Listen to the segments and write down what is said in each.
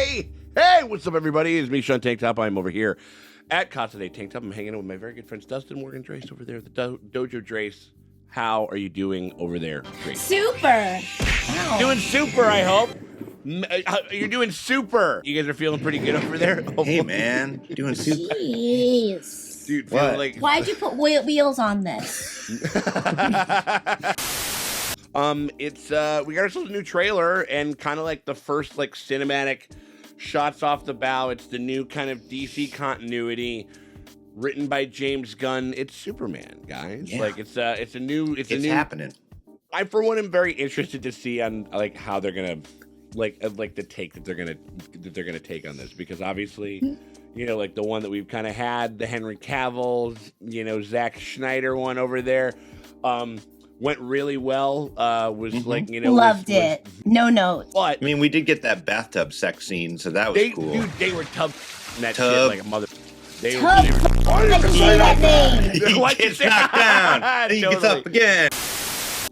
Hey, what's up, everybody? It's me, Sean Tank Top. I'm over here at Casa de Tank Top. I'm hanging out with my very good friends, Dustin, Morgan, Drace over there at the Dojo. Drace, how are you doing over there, Drace? Super. Wow. Doing super, I hope. You're doing super. You guys are feeling pretty good over there? Hey, man. You're doing super. Jeez. Dude, feeling like... Why'd you put wheels on this? We got ourselves a new trailer and kind of like the first like cinematic shots off the bow. It's the new kind of DC continuity written by James Gunn. It's Superman, guys. Yeah. Like it's new happening. I for one am very interested to see on like how they're gonna like the take that they're gonna take on this, because obviously, you know, like the one that we've kind of had, the Henry Cavill, you know, Zack Snyder one over there, went really well. Was like, you know, loved it. No notes. But I mean, we did get that bathtub sex scene, so that was cool. Dude, they were tub that shit like a mother. They were. I can say that name. What He gets knocked down. He gets up again.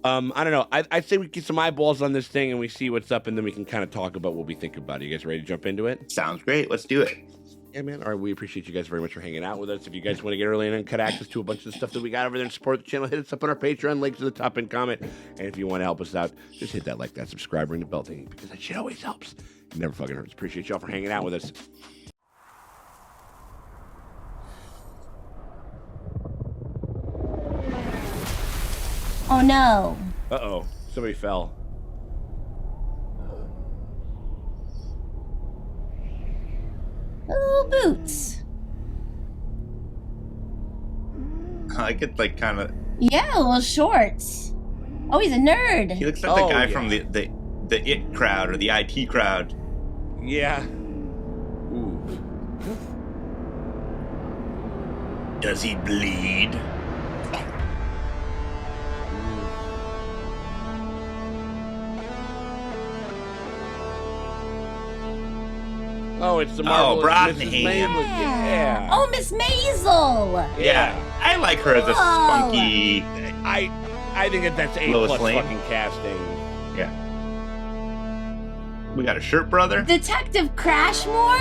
I don't know. I'd say we get some eyeballs on this thing and we see what's up, and then we can kind of talk about what we think about it. You guys ready to jump into it? Sounds great. Let's do it. Yeah, man. All right, we appreciate you guys very much for hanging out with us. If you guys want to get early and uncut access to a bunch of the stuff that we got over there and support the channel, hit us up on our Patreon. Links to the top and comment. And if you want to help us out, just hit that like, that subscribe, ring the bell thing, because that shit always helps. It never fucking hurts. Appreciate y'all for hanging out with us. Oh no. Uh-oh. Somebody fell. Little boots. I get like kind of. Yeah, little shorts. Oh, he's a nerd. He looks like the guy from the IT crowd or the IT crowd. Yeah. Ooh. Does he bleed? Oh, it's the Marvelous Brosnahan. Mrs. Maisel. Yeah. Oh, Miss Maisel. Yeah. I like her as a spunky. I think that's A+ Lois Lane. fucking casting. Yeah. We got a shirt, brother. Detective Crashmore?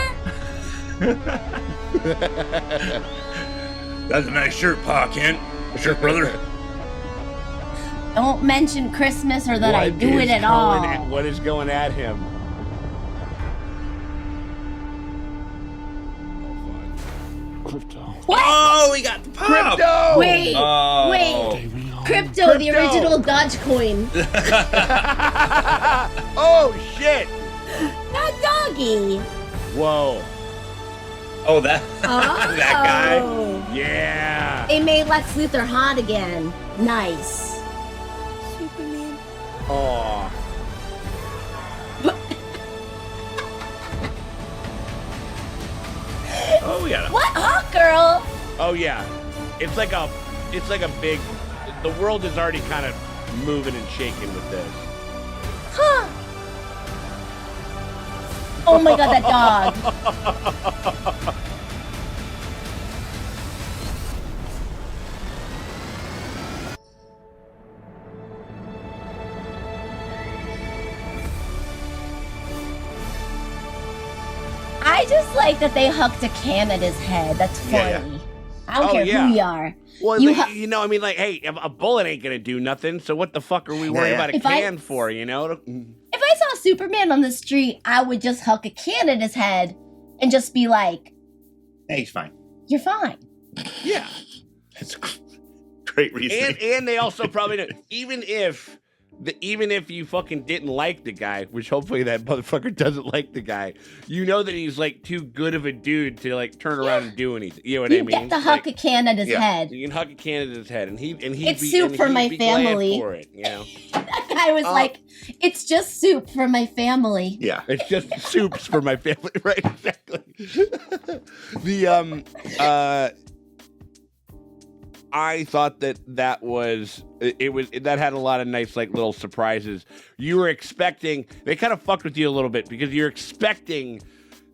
That's a nice shirt, Pa Kent. A shirt, brother. Don't mention Christmas or that I do it at all. What is going at him? Crypto. What? Oh, we got the pop. Crypto! Wait, wait. Crypto, the original Dogecoin. Oh, shit! Not Doggy. Whoa. Oh, that Oh. that guy. Yeah. It made Lex Luthor hot again. Nice. Superman. Oh. Oh, we got a. What? Hot girl? Oh, yeah. It's like a big... The world is already kind of moving and shaking with this. Huh. Oh my god, that dog. I just like that they hooked a can at his head. That's funny. Yeah. I don't Oh, care yeah. who you are. Well, You you know, I mean, like, hey, a bullet ain't gonna do nothing, so what the fuck are we worried about a If I- can for, you know? If I saw Superman on the street, I would just hook a can at his head and just be like, Hey, he's fine. you're fine. Yeah. It's great reason. And they also probably don't, even if you fucking didn't like the guy, which hopefully that motherfucker doesn't like the guy, you know that he's like too good of a dude to like turn around and do anything. You know what I You mean? get to huck a can at his head. You can huck a can at his head, and he'd It's be, soup and for he'd my be glad family. for it, you know? That guy was like, it's just soup for my family. Yeah. It's just soups for my family, right? Exactly. I thought that had a lot of nice like little surprises. You were expecting, they kind of fucked with you a little bit because you're expecting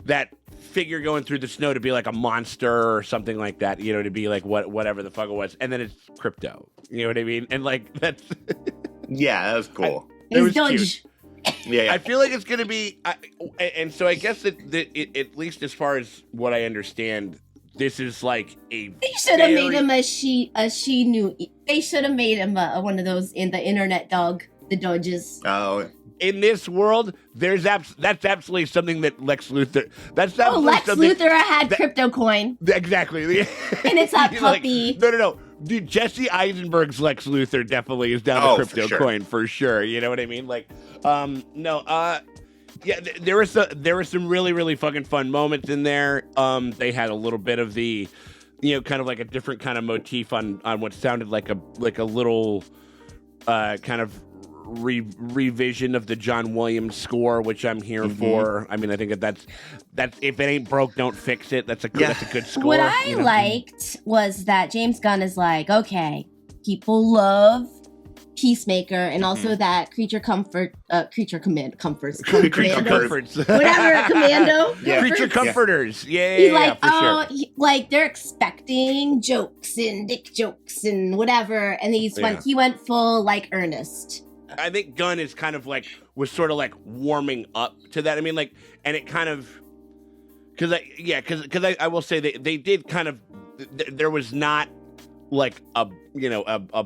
that figure going through the snow to be like a monster or something like that, you know, to be like whatever the fuck it was, and then it's crypto. You know what I mean? And like that's Yeah, that was cool. It was Dodge. Yeah. I feel like it's going to be, and so I guess that at least as far as what I understand, this is like a. They should have made him a she knew. They should have made him one of those in the internet dog, the Dodges. Oh. In this world, that's absolutely something that Lex Luthor. That's absolutely Lex Luthor had crypto coin. Exactly. And it's that puppy. No. Dude, Jesse Eisenberg's Lex Luthor definitely is down to crypto coin for sure. You know what I mean? Like, yeah, there were some really, really fucking fun moments in there. They had a little bit of the, kind of like a different kind of motif on what sounded like a little kind of revision of the John Williams score, which I'm here for. I mean, I think that's if it ain't broke, don't fix it. That's a good score. What I liked was that James Gunn is like, okay, people love Peacemaker, and also that creature comforts, Creature whatever, commando, creature comforters, He's like, for sure. Like they're expecting jokes and dick jokes and whatever, and he went full like earnest. I think Gunn is kind of like was sort of like warming up to that. I mean, like, and it kind of because I will say they did kind of there was not like a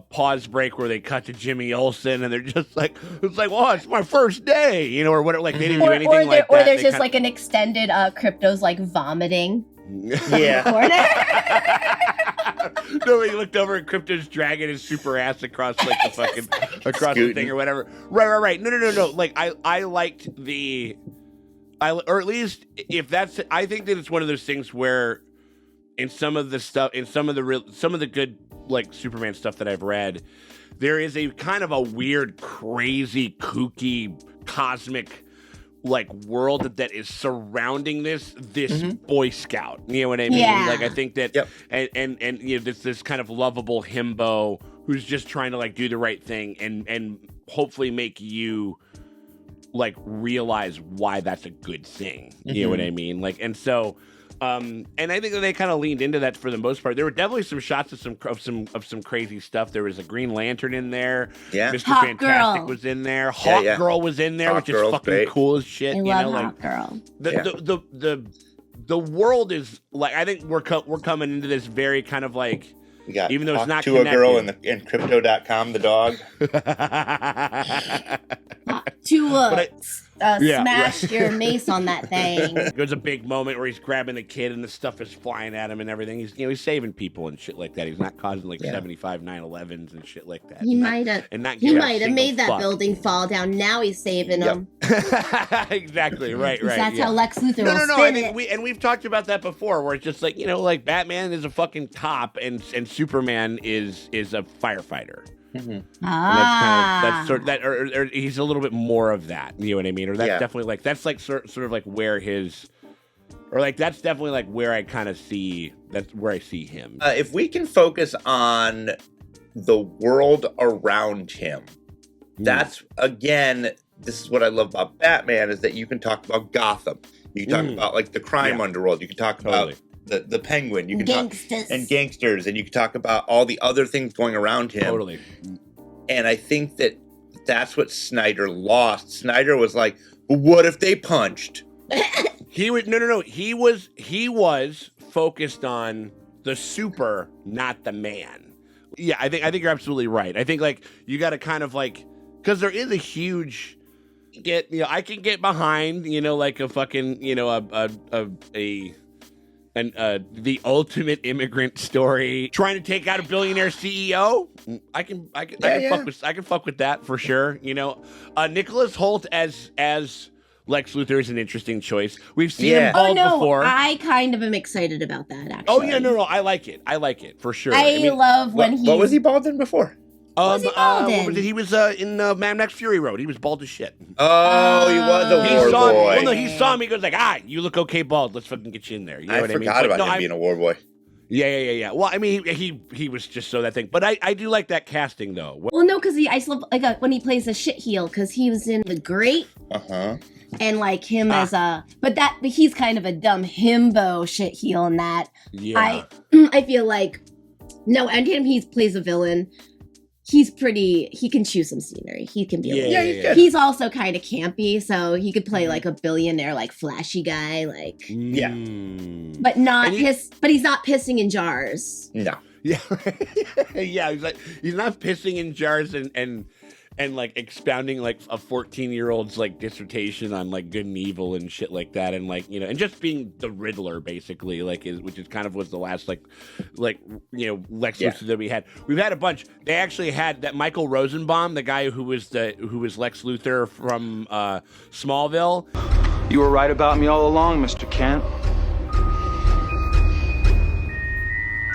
pause break where they cut to Jimmy Olsen and they're just like it's like, well, it's my first day, or whatever. Like they didn't do anything like that. Or there's just like an extended Crypto's like vomiting. Yeah. No, he looked over and Crypto's dragging his super ass across like the fucking across the thing or whatever. Right. No. Like I liked or at least if that's, I think that it's one of those things where in some of the good like Superman stuff that I've read, there is a kind of a weird, crazy, kooky, cosmic like world that is surrounding this Boy Scout. You know what I mean? Yeah. Like I think that and this kind of lovable himbo who's just trying to like do the right thing and hopefully make you like realize why that's a good thing. You know what I mean? Like, and so and I think that they kind of leaned into that for the most part. There were definitely some shots of some crazy stuff. There was a Green Lantern in there. Yeah, Mr. Fantastic was in there. Hawk Girl was in there, which is fucking cool as shit. I love Hawk Girl. The world is like, I think we're coming into this very kind of like, we got even though it's not to a girl in crypto.com, the dog. Smashed your mace on that thing. There's a big moment where he's grabbing the kid and the stuff is flying at him and everything. He's saving people and shit like that. He's not causing like 75 9/11s and shit like that. He might have made that building fall down. Now he's saving them. Exactly. Right. That's how Lex Luthor will No. spin I think we've talked about that before, where it's just like, like Batman is a fucking cop and Superman is a firefighter. That's sort of that, or he's a little bit more of that. You know what I mean? Or that's definitely like sort of like where his, or like that's definitely like where I kind of see that's where I see him. If we can focus on the world around him, that's again, this is what I love about Batman is that you can talk about Gotham, you can talk about like the crime underworld, you can talk about the Penguin, you can gangsters. Talk and gangsters, and you can talk about all the other things going around him. Totally. And I think that's what Snyder lost. Snyder was like, well, what if they punched? He was no. He was focused on the super, not the man. Yeah, I think you're absolutely right. I think like you got to kind of like, because there is a huge I can get behind like a fucking the ultimate immigrant story, trying to take out a billionaire CEO. I can fuck with that for sure. Nicholas Hoult as Lex Luthor is an interesting choice. We've seen him bald before. I kind of am excited about that, actually. Oh yeah, no, I like it for sure. I love when he. What was he bald in before? Was he bald in? He was in Mad Max Fury Road. He was bald as shit. Oh, he was a war boy. Well, no, he saw me. He goes like, you look okay bald. Let's fucking get you in there. You know what I mean? Forgot about him being a war boy. Yeah. Well, I mean, he was just so that thing. But I do like that casting though. Well, no, because I love like when he plays a shit heel, because he was in The Great. And like him as but he's kind of a dumb himbo shit heel in that. Yeah. I feel like and he plays a villain. he can choose some scenery. He can be he's also kind of campy, so he could play like a billionaire, like flashy guy, like but not but he's not pissing in jars. No. Yeah. Yeah, he's not pissing in jars and like expounding like a 14-year-old's like dissertation on like good and evil and shit like that, and like, you know, and just being the Riddler basically, like which is kind of was the last like you know, Lex Luthor that we had. We've had a bunch. They actually had that Michael Rosenbaum, the guy who was Lex Luthor from Smallville. You were right about me all along, Mr. Kent.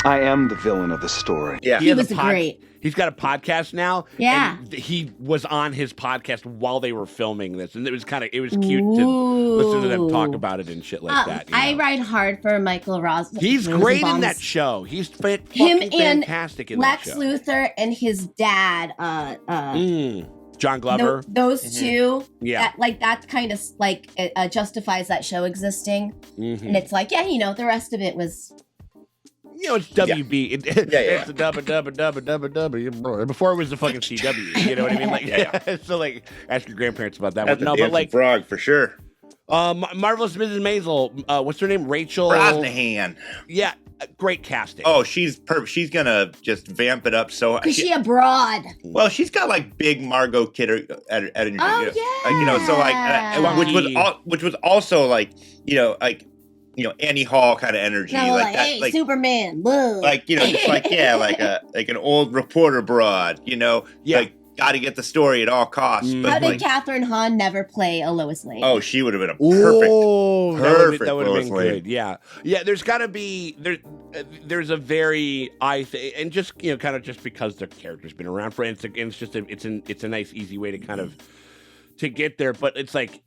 I am the villain of the story. Yeah, he was great. He's got a podcast now. Yeah. And he was on his podcast while they were filming this. And it was cute to listen to them talk about it and shit like that. I ride hard for Michael Rosenbaum. He's great in that show. He's fantastic in that show. Lex Luthor and his dad, John Glover. Those two. Yeah. That kind of like justifies that show existing. And it's like, yeah, you know, the rest of it was... You know, it's WB. It's the dubba. Before it was the fucking CW. You know what I mean? Like, so like, ask your grandparents about that one. No, but like Frog for sure. Marvelous Mrs. Maisel. What's her name? Rachel Brosnahan. Yeah, great casting. Oh, she's perfect. She's gonna just vamp it up. So is she a broad? Well, she's got like big Margot Kidder energy. Oh yeah. You know, so like, which was also like, you know, like. You know, Annie Hall kind of energy, no, like that, hey, like Superman, whoa. Like, you know, just like like an old reporter broad, you know, like got to get the story at all costs. But how did Catherine Hahn never play a Lois Lane? Oh, she would have been a perfect. That would have been good. Yeah, there's got to be there's a very and just, you know, kind of just because the character's been around for it's just it's a nice easy way to kind of to get there, but it's like,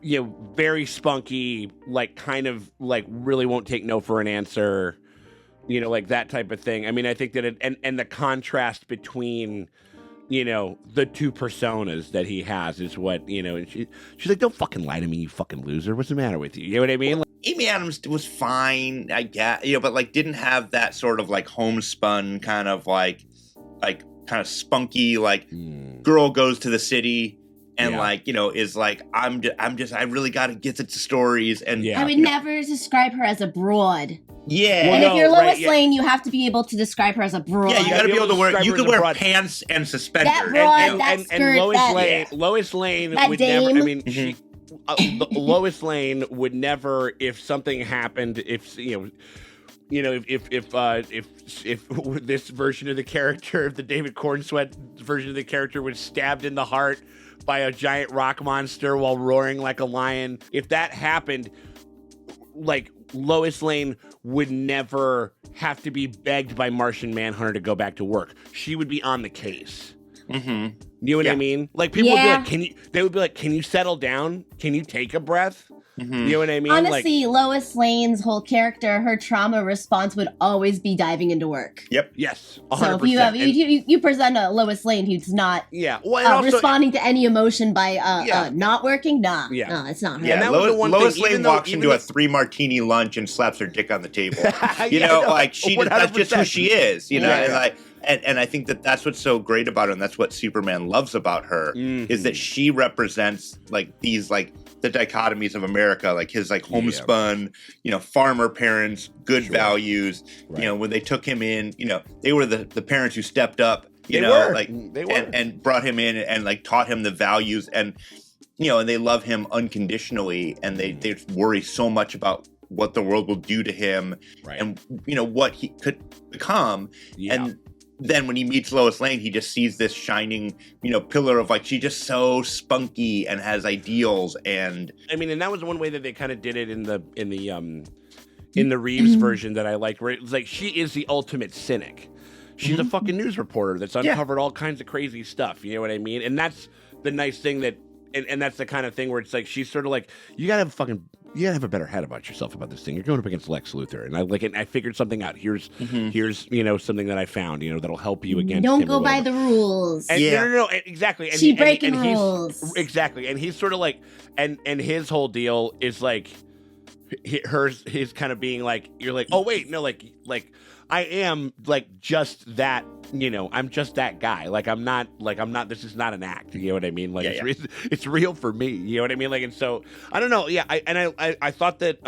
you know, very spunky, like kind of like really won't take no for an answer, you know, like that type of thing. I mean, I think that and the contrast between, you know, the two personas that he has is what, you know, and she's like, don't fucking lie to me, you fucking loser. What's the matter with you? You know what I mean? Like, Amy Adams was fine, I guess, you know, but like didn't have that sort of like homespun kind of like kind of spunky, like girl goes to the city. And like, you know, is like, I really got to get into stories. And I would never describe her as a broad. Yeah. Well, and if you're Lois Lane, you have to be able to describe her as a broad. Yeah, you got to be able to wear, you could wear pants and suspenders. That broad, that skirt, Lois Lane that would dame. never, I mean, Lois Lane would never, if something happened, if, you know, if this version of the character, if the David Cornsweet version of the character was stabbed in the heart by a giant rock monster while roaring like a lion, if that happened, like Lois Lane would never have to be begged by Martian Manhunter to go back to work. She would be on the case. You know what I mean? Like people would be like, they would be like, can you settle down? Can you take a breath? You know what I mean? Honestly, like, Lois Lane's whole character, her trauma response would always be diving into work. Yep. Yes. 100%. So if you present a Lois Lane who's not responding to any emotion by not working, no, it's not her. Yeah, and Lois Lane walks into a 3-martini lunch and slaps her dick on the table. You know, like that's just who she is. You know, and like. And I think that's what's so great about her, and that's what Superman loves about her, is that she represents like these like the dichotomies of America, like his like homespun, you know, farmer parents, good values. You know, when they took him in, you know, they were the parents who stepped up, and brought him in and like taught him the values, and you know, and they love him unconditionally, and they worry so much about what the world will do to him, and you know what he could become, and then when he meets Lois Lane, he just sees this shining, you know, pillar of like, she's just so spunky and has ideals. And I mean, and that was one way that they kind of did it in the Reeves version that I liked, where it was like, she is the ultimate cynic. She's a fucking news reporter that's uncovered all kinds of crazy stuff. You know what I mean? And that's the nice thing that, and that's the kind of thing where it's like, she's sort of like, you gotta have a better head about yourself about this thing. You're going up against Lex Luthor, and I figured something out. Here's you know, something that I found, you know, that'll help you against. Don't him go by the rules. And, no, exactly. And she breaking rules. Exactly, and he's sort of like, and his whole deal is like, his kind of being like, you're like, oh wait, no, like I am like just that, you know, I'm just that guy. Like I'm not, this is not an act. You know what I mean? Like it's real for me. You know what I mean? Like, and so I don't know. Yeah. I thought that,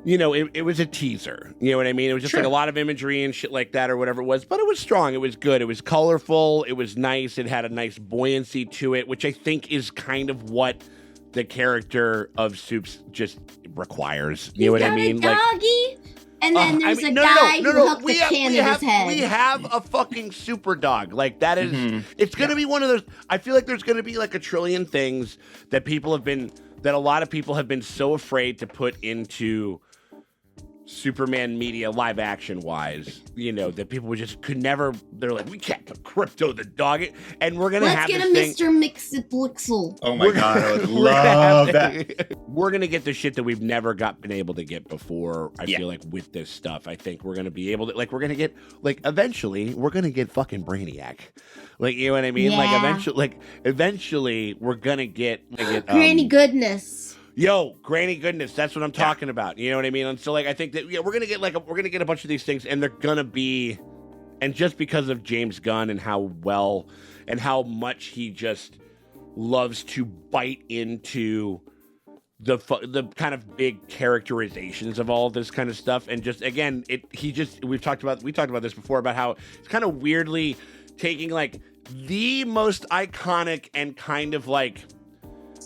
you know, it was a teaser. You know what I mean? It was just like a lot of imagery and shit like that or whatever it was, but it was strong. It was good. It was colorful. It was nice. It had a nice buoyancy to it, which I think is kind of what the character of Soups just requires. You know what I mean? A doggy, and then there's a guy who hooked the can in his head. We have a fucking super dog. Like that is, it's going to be one of those. I feel like there's going to be like a trillion things that that a lot of people have been so afraid to put into Superman media live action wise, you know, that people could never, they're like, we can't put KYPTO the dog, and we're gonna Let's get a Mr. Mixit-Blixel. Oh my god, I would love that. We're gonna get the shit that we've never been able to get before. I feel like with this stuff, I think we're gonna be able to, like, we're gonna get, like, eventually we're gonna get fucking Brainiac, like, you know what I mean? Like eventually we're gonna get Granny Goodness. Yo, Granny Goodness, that's what I'm talking about. You know what I mean? And so, like, I think that we're gonna get a bunch of these things, and they're gonna be, and just because of James Gunn and how well and how much he just loves to bite into the kind of big characterizations of all of this kind of stuff, and just again, we talked about this before about how it's kind of weirdly taking like the most iconic and kind of like.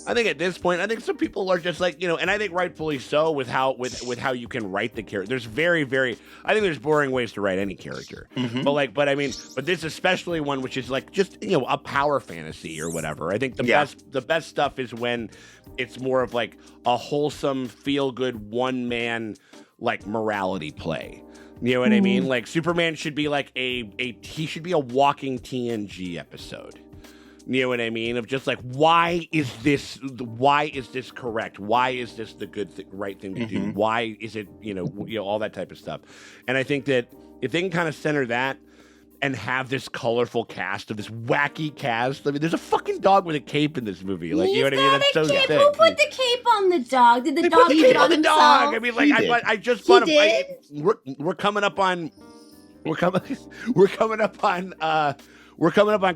I think at this point, I think some people are just like, you know, and I think rightfully so with how you can write the character. There's I think there's boring ways to write any character, but this especially one which is like just, you know, a power fantasy or whatever. I think the best stuff is when it's more of like a wholesome, feel good one man like morality play. You know what I mean? Like Superman should be like he should be a walking TNG episode. You know what I mean? Of just like, why is this correct? Why is this the right thing to do? Why is it, you know, all that type of stuff. And I think that if they can kind of center that and have this colorful cast of this wacky cast. I mean, there's a fucking dog with a cape in this movie. Like, you know what I mean? That's so sick. Who put the cape on the dog? Did the dog put it on himself? I mean, like, I just bought him. We're coming up on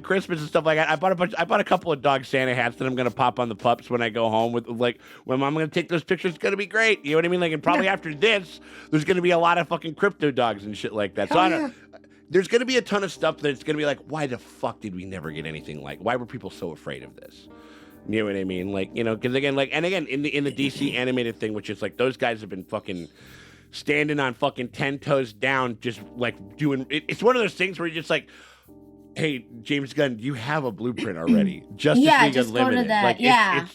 Christmas and stuff like that. I bought a couple of dog Santa hats that I'm gonna pop on the pups when I go home with, like, when I'm gonna take those pictures. It's gonna be great. You know what I mean? Like, and probably after this, there's gonna be a lot of fucking KYPTO dogs and shit like that. So there's gonna be a ton of stuff that's gonna be like, why the fuck did we never get anything like? Why were people so afraid of this? You know what I mean? Like, you know, because again, in the DC animated thing, which is like those guys have been fucking standing on fucking 10 toes down, just like doing. It's one of those things where you're just like, hey, James Gunn, you have a blueprint already. Justice League just Unlimited. Go to that.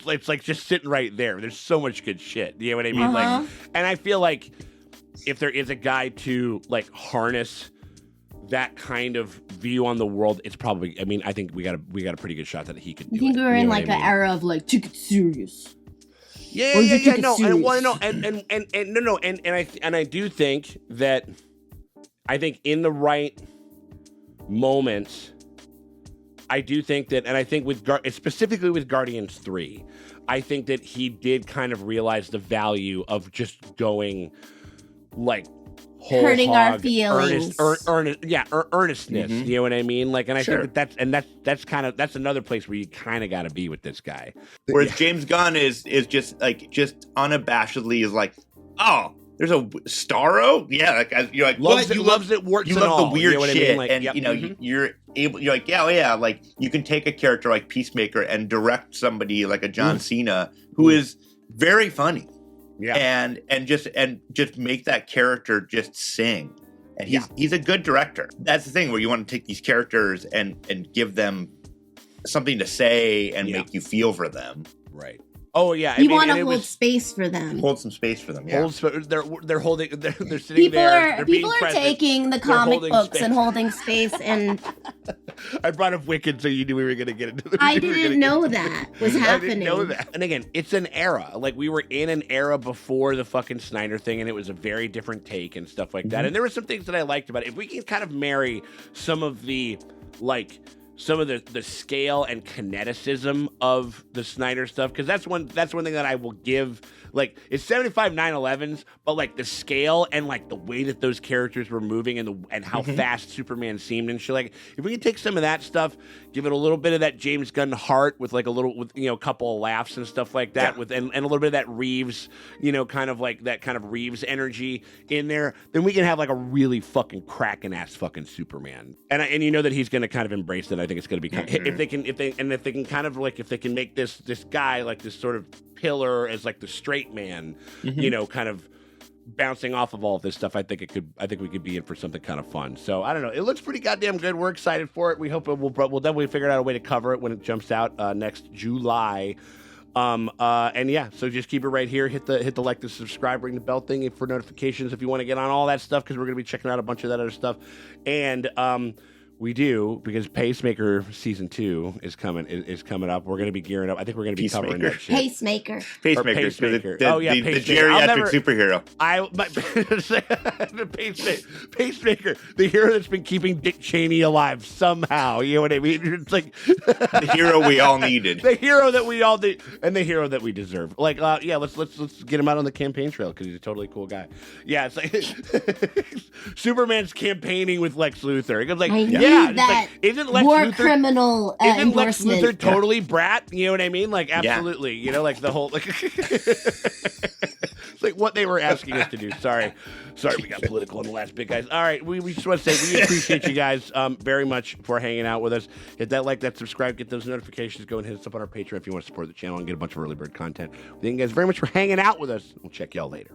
Like, it's like just sitting right there. There's so much good shit. You know what I mean? Like, and I feel like if there is a guy to like harness that kind of view on the world, it's probably. I mean, I think we got a pretty good shot that he could do. I think we're in like an era of like, take it serious. Yeah. No, and I do think that I think in the right moments, I do think that, and I think with specifically with Guardians 3, I think that he did kind of realize the value of just going like whole hurting hog, our feelings, earnestness. You know what I mean? Like, and I think that's another place where you kind of got to be with this guy. Whereas James Gunn is just unabashedly is like, oh, there's a Starro? Yeah, like you're like, loves it, warts you and love all. the weird you know shit, I mean? Like, and you know you're like, yeah, like you can take a character like Peacemaker and direct somebody like a John Cena who is very funny, and just make that character just sing, and he's a good director. That's the thing where you want to take these characters and give them something to say and make you feel for them, right? Oh yeah, you want to hold space for them. Hold some space for them. Yeah. They're holding. They're sitting there. People are taking the comic books and holding space. And I brought up Wicked, so you knew we were going to get into. I didn't know that was happening. I didn't know that. And again, it's an era. Like we were in an era before the fucking Snyder thing, and it was a very different take and stuff like that. And there were some things that I liked about it. If we can kind of marry some of the like some of the scale and kineticism of the Snyder stuff, because that's one thing that I will give. Like, it's 75 9/11s, but like the scale and like the way that those characters were moving and how fast Superman seemed and shit. Like, if we can take some of that stuff, give it a little bit of that James Gunn heart with like a couple of laughs and stuff like that, and a little bit of that Reeves, kind of like that kind of Reeves energy in there, then we can have like a really fucking cracking ass fucking Superman. And you know that he's going to kind of embrace it. I think it's going to be kind of, if they can kind of like, if they can make this guy like this sort of pillar as like the straight man, kind of bouncing off of all of this stuff, I think we could be in for something kind of fun. So I don't know. It looks pretty goddamn good. We're excited for it. We hope we'll definitely figure out a way to cover it when it jumps out next July. And yeah, so just keep it right here. Hit the like, the subscribe, ring the bell thing for notifications if you want to get on all that stuff, because we're gonna be checking out a bunch of that other stuff. And we do, because Pacemaker season 2 is coming up. We're going to be gearing up. I think we're going to be covering that shit. Pacemaker. Pacemaker. Pacemaker. The geriatric superhero. Pacemaker, the hero that's been keeping Dick Cheney alive somehow. You know what I mean? It's like the hero we all needed. The hero that we all did, and the hero that we deserve. Like, let's get him out on the campaign trail, because he's a totally cool guy. Yeah, it's like Superman's campaigning with Lex Luthor. It goes like, that isn't Lex war Luthor, criminal isn't Lex endorsement. Luthor totally brat? You know what I mean? Like, absolutely. Like the whole like it's like what they were asking us to do. Sorry, we got political in the last bit, guys. All right, we just want to say we appreciate you guys very much for hanging out with us. Hit that like, that subscribe, get those notifications. Go and hit us up on our Patreon if you want to support the channel and get a bunch of early bird content. Thank you guys very much for hanging out with us. We'll check y'all later.